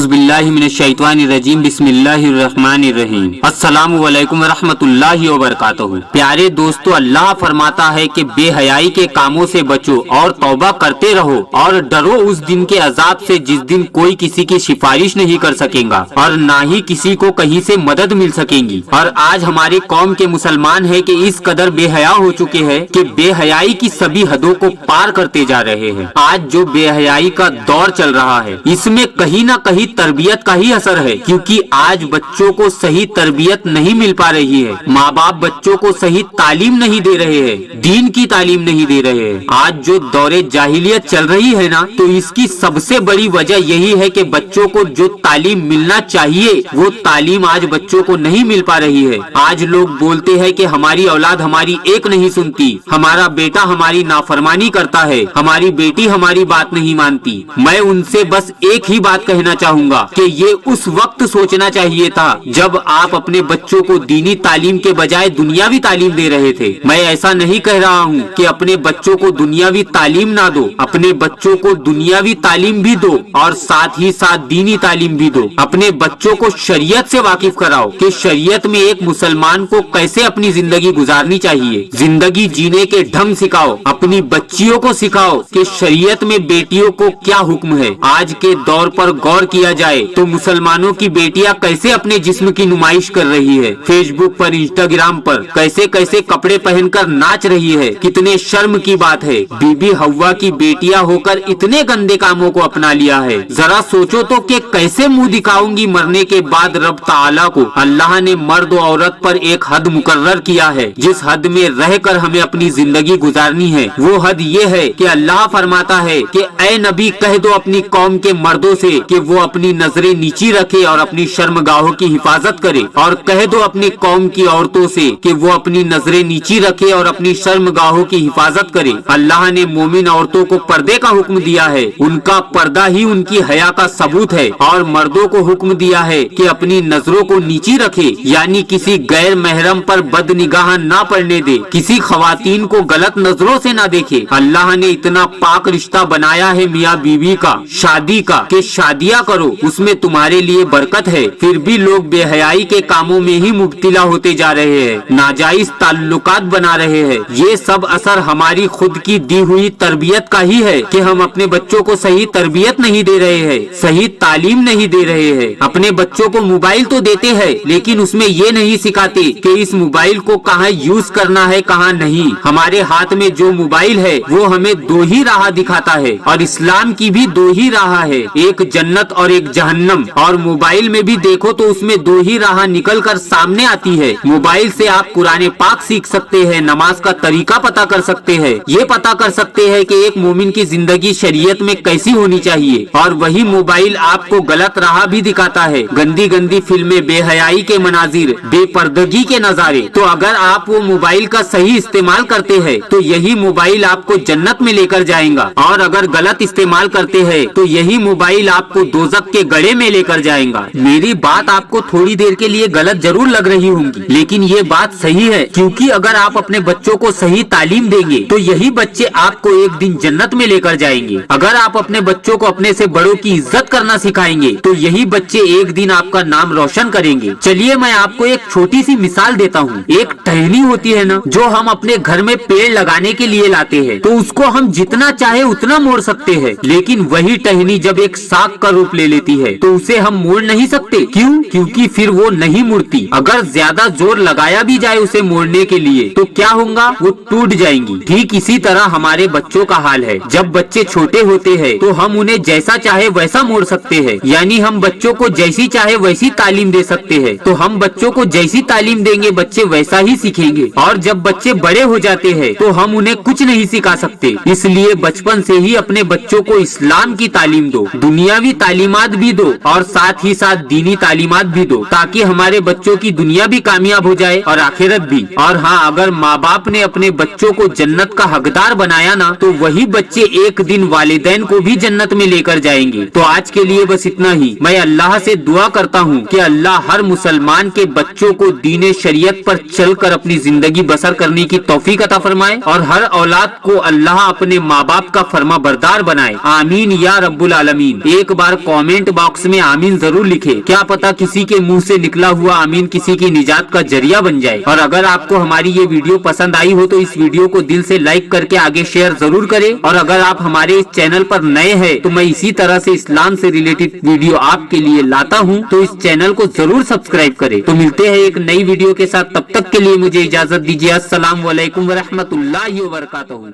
औज़ बिल्लाहि मिनश शैतानिर रजीम बिस्मिल्लाहिर रहमानिर रहीम। अस्सलामु अलैकुम रहमतुल्लाहि व बरकातहू। प्यारे दोस्तों, अल्लाह फरमाता है कि बेहयाई के कामों से बचो और तौबा करते रहो और डरो उस दिन के अजाब से जिस दिन कोई किसी की सिफारिश नहीं कर सकेगा और ना ही किसी को कहीं से मदद मिल सकेगी। और आज हमारे कौम के मुसलमान है कि इस कदर बेहया हो चुके हैं कि बेहयाई की सभी हदों को पार करते जा रहे हैं। आज जो बेहयाई का दौर चल रहा है इसमें कहीं ना कहीं तरबियत का ही असर है, क्योंकि आज बच्चों को सही तरबियत नहीं मिल पा रही है। माँ बाप बच्चों को सही तालीम नहीं दे रहे हैं, दीन की तालीम नहीं दे रहे हैं। आज जो दौरे जाहिलियत चल रही है ना, तो इसकी सबसे बड़ी वजह यही है कि बच्चों को जो तालीम मिलना चाहिए वो तालीम आज बच्चों को नहीं मिल पा रही है। आज लोग बोलते हैं कि हमारी औलाद हमारी एक नहीं सुनती, हमारा बेटा हमारी नाफरमानी करता है, हमारी बेटी हमारी बात नहीं मानती। मैं उनसे बस एक ही बात कहना चाहूंगा कि ये उस वक्त सोचना चाहिए था जब आप अपने बच्चों को दीनी तालीम के बजाय दुनियावी तालीम दे रहे थे। मैं ऐसा नहीं कह रहा हूँ कि अपने बच्चों को दुनियावी तालीम ना दो, अपने बच्चों को दुनियावी तालीम भी दो और साथ ही साथ दीनी तालीम भी दो। अपने बच्चों को शरीयत से वाकिफ कराओ कि शरीयत में एक मुसलमान को कैसे अपनी जिंदगी गुजारनी चाहिए, जिंदगी जीने के ढंग सिखाओ। अपनी बच्चियों को सिखाओ कि शरीयत में बेटियों को क्या हुक्म है। आज के दौर पर गौर किया जाए तो मुसलमानों की बेटियां कैसे अपने जिस्म की नुमाइश कर रही है, फेसबुक पर इंस्टाग्राम पर कैसे कैसे कपड़े पहनकर नाच रही है। कितने शर्म की बात है, बीबी हव्वा की बेटियां होकर इतने गंदे कामों को अपना लिया है। जरा सोचो तो कि कैसे मुंह दिखाऊंगी मरने के बाद रब ताला को। अल्लाह ने मर्द और औरत पर एक हद मुकर्रर किया है, जिस हद में रहकर हमें अपनी जिंदगी गुजारनी है। वो हद ये है कि अल्लाह फरमाता है कि ऐ नबी कह दो अपनी कौम के मर्दों से कि वो अपनी नजरें नीची रखे और अपनी शर्मगाहों की हिफाजत करे, और कह दो अपनी कौम की औरतों से कि वो अपनी नजरें नीची रखे और अपनी शर्मगाहों की हिफाजत करे। अल्लाह ने मोमिन औरतों को पर्दे का हुक्म दिया है, उनका पर्दा ही उनकी हया का सबूत है। और मर्दों को हुक्म दिया है कि अपनी नजरों को नीची रखे, यानी किसी गैर महरम पर बदनिगाह ना पड़ने दे, किसी खवातीन को गलत नजरों से ना देखे। अल्लाह ने इतना पाक रिश्ता बनाया है मियाँ बीवी का, शादी का, कि शादियाँ करो, उसमें तुम्हारे लिए बरकत है। फिर भी लोग बेहयाई के कामों में ही मुब्तिला होते जा रहे हैं, नाजायज ताल्लुकात बना रहे हैं। ये सब असर हमारी खुद की दी हुई तरबियत का ही है कि हम अपने बच्चों को सही तरबियत नहीं दे रहे हैं, सही तालीम नहीं दे रहे हैं। अपने बच्चों को मोबाइल तो देते हैं, लेकिन उसमें ये नहीं सिखाते कि इस मोबाइल को कहाँ यूज करना है कहाँ नहीं। हमारे हाथ में जो मोबाइल है वो हमें दो ही राह दिखाता है, और इस्लाम की भी दो ही राह है, एक जन्नत और एक जहन्नम। और मोबाइल में भी देखो तो उसमें दो ही राह निकल कर सामने आती है। मोबाइल से आप कुरान पाक सीख सकते हैं, नमाज का तरीका पता कर सकते हैं, ये पता कर सकते हैं कि एक मोमिन की जिंदगी शरीयत में कैसी होनी चाहिए। और वही मोबाइल आपको गलत राह भी दिखाता है, गंदी गंदी फिल्में, बेहयाई के मनाजिर, बेपर्दगी के नजारे। तो अगर आप वो मोबाइल का सही इस्तेमाल करते हैं तो यही मोबाइल आपको जन्नत में लेकर जाएगा, और अगर गलत इस्तेमाल करते हैं तो यही मोबाइल आपको दोजख के गड़े में लेकर जाएगा। मेरी बात आपको थोड़ी देर के लिए गलत जरूर लग रही होंगी, लेकिन ये बात सही है, क्योंकि अगर आप अपने बच्चों को सही तालीम देंगे तो यही बच्चे आपको एक दिन जन्नत में लेकर जाएंगे। अगर आप अपने बच्चों को अपने से बड़ों की इज्जत करना सिखाएंगे तो यही बच्चे एक दिन आपका नाम रोशन करेंगे। चलिए मैं आपको एक छोटी सी मिसाल देता हूँ। एक टहनी होती है ना, जो हम अपने घर में पेड़ लगाने के लिए लाते हैं, तो उसको हम जितना चाहे उतना मोड़ सकते हैं, लेकिन वही टहनी जब एक साग का रूप ले लेती है तो उसे हम मोड़ नहीं सकते। क्यों? क्योंकि फिर वो नहीं मुड़ती। अगर ज्यादा जोर लगाया भी जाए उसे मोड़ने के लिए तो क्या होगा, वो टूट जाएंगी। ठीक इसी तरह हमारे बच्चों का हाल है। जब बच्चे छोटे होते हैं तो हम उन्हें जैसा चाहे वैसा मोड़ सकते हैं, यानी हम बच्चों को जैसी चाहे वैसी तालीम दे सकते हैं। तो हम बच्चों को जैसी तालीम देंगे बच्चे वैसा ही सीखेंगे, और जब बच्चे बड़े हो जाते हैं तो हम उन्हें कुछ नहीं सिखा सकते। इसलिए बचपन से ही अपने बच्चों को इस्लाम की तालीम दो, दुनियावी तालीमात भी दो और साथ ही साथ दीनी तालीमात भी दो, ताकि हमारे बच्चों की दुनिया भी कामयाब हो जाए और आखिरत भी। और हाँ, अगर माँ बाप ने अपने बच्चों को जन्नत का हकदार बनाया ना, तो वही बच्चे एक दिन वालिदैन को भी जन्नत में लेकर जाएंगे। तो आज के लिए बस इतना ही। मैं अल्लाह से दुआ करता हूँ कि अल्लाह हर मुसलमान के बच्चों को दीन शरीयत पर चलकर अपनी जिंदगी बसर करने की तौफीक अता फरमाए, और हर औलाद को अल्लाह अपने माँ बाप का फरमा बरदार बनाए। आमीन या रब्बुल आलमीन। एक बार कौम कमेंट बॉक्स में आमीन जरूर लिखे। क्या पता किसी के मुंह से निकला हुआ आमीन किसी की निजात का जरिया बन जाए। और अगर आपको हमारी ये वीडियो पसंद आई हो तो इस वीडियो को दिल से लाइक करके आगे शेयर जरूर करें। और अगर आप हमारे इस चैनल पर नए हैं तो मैं इसी तरह से इस्लाम से रिलेटेड वीडियो आपके लिए लाता हूँ, तो इस चैनल को जरूर सब्सक्राइब करें। तो मिलते हैं एक नई वीडियो के साथ, तब तक के लिए मुझे इजाजत दीजिए। अस्सलाम वालेकुम व रहमतुल्लाहि व बरकातहू।